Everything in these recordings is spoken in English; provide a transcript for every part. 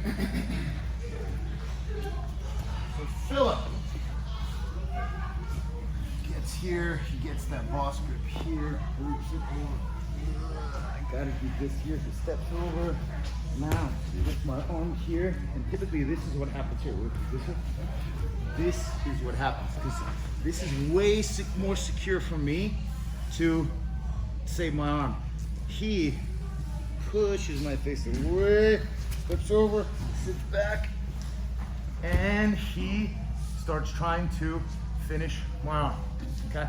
So Philip gets here, he gets that boss grip here, loops it over. I gotta do this here, he steps over. Now, with my arm here, and typically this is what happens here. This is what happens, because this is way more secure for me to save my arm. He pushes my face away, steps over, sits back, and he starts trying to finish my arm, okay?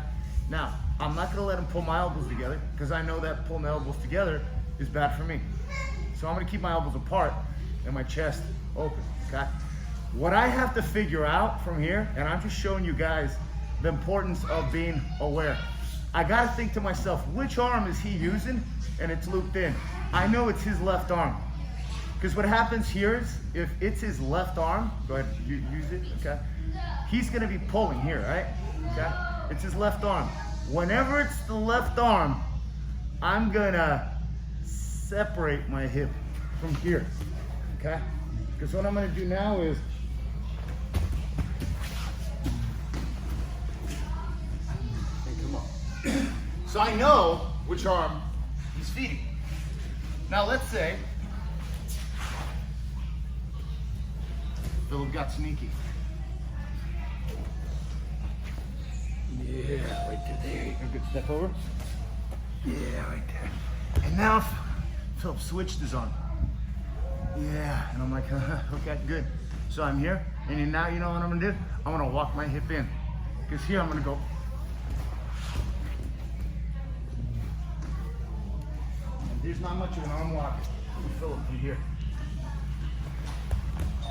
Now, I'm not gonna let him pull my elbows together, because I know that pulling the elbows together is bad for me. So I'm gonna keep my elbows apart and my chest open, okay? What I have to figure out from here, and I'm just showing you guys the importance of being aware. I gotta think to myself, which arm is he using? And it's looped in. I know it's his left arm. Because what happens here is, if it's his left arm, go ahead, use it, okay? He's gonna be pulling here, right? Okay? It's his left arm. Whenever it's the left arm, I'm gonna separate my hip from here, okay? Because what I'm gonna do now is, come on. So I know which arm he's feeding. Now let's say Philip got sneaky. Yeah, right there. There you go. Good step over. Yeah, right there. And now Philip switched his arm. Yeah, and I'm like, okay, good. So I'm here, and now you know what I'm gonna do? I'm gonna walk my hip in. Because here I'm gonna go. And there's not much of an arm lock with Philip from here.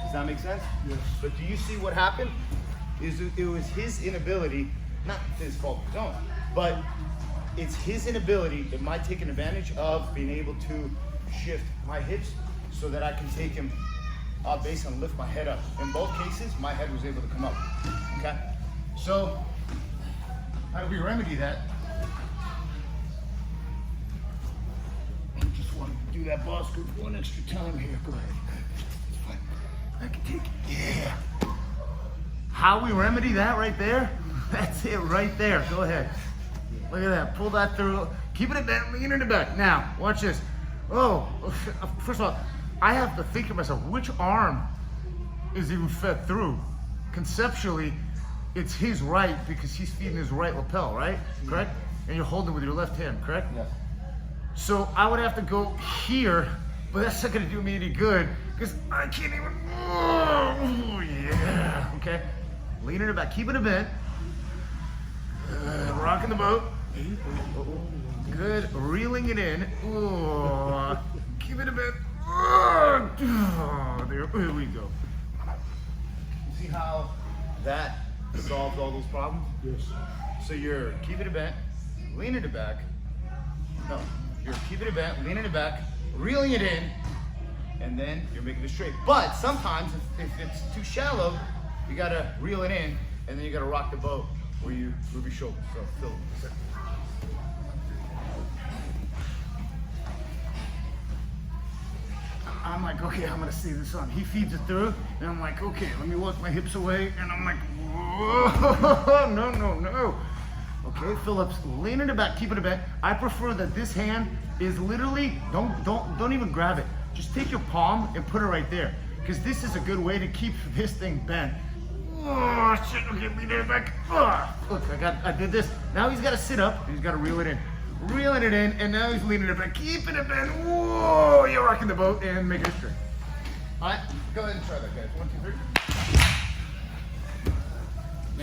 Does that make sense? Yes. But do you see what happened? It was his inability, not his fault of his own, but it's his inability that might take an advantage of being able to shift my hips so that I can take him base and lift my head up. In both cases, my head was able to come up, okay? So, how do we remedy that? I just want to do that boss group one extra time here. Go ahead. It's fine. I can take it. Yeah. How we remedy that right there? That's it right there. Go ahead. Look at that. Pull that through. Keep it at that. Lean in the back. Now, watch this. Oh, first of all, I have to think to myself, which arm is even fed through? Conceptually, it's his right because he's feeding his right lapel, right? Correct? And you're holding with your left hand, correct? Yes. So I would have to go here, but that's not gonna do me any good because I can't even, oh, yeah, okay? Lean in the back, keep it a bit. Rocking the boat. Good, reeling it in. Ooh. Keep it a bit. Oh, there we go. See how that solves all those problems? Yes. So you're keeping it bent, leaning it back. No, you're keeping it bent, leaning it back, reeling it in, and then you're making it straight. But sometimes, if it's too shallow, you gotta reel it in, and then you gotta rock the boat where you move your shoulder. So, Phil, I'm like, okay, I'm gonna save this on. He feeds it through, and I'm like, okay, let me walk my hips away, and I'm like, whoa, no, no, no. Okay, Philip's leaning it back, keeping it back. I prefer that this hand is literally, don't even grab it. Just take your palm and put it right there, because this is a good way to keep this thing bent. Oh shit! Okay, lean it back. Oh, look, I did this. Now he's got to sit up, and he's got to reel it in. Reeling it in, and now he's leaning it back, keeping it bent. Whoa, you're rocking the boat and making it straight. All right, go ahead and try that, guys. 1, 2, 3.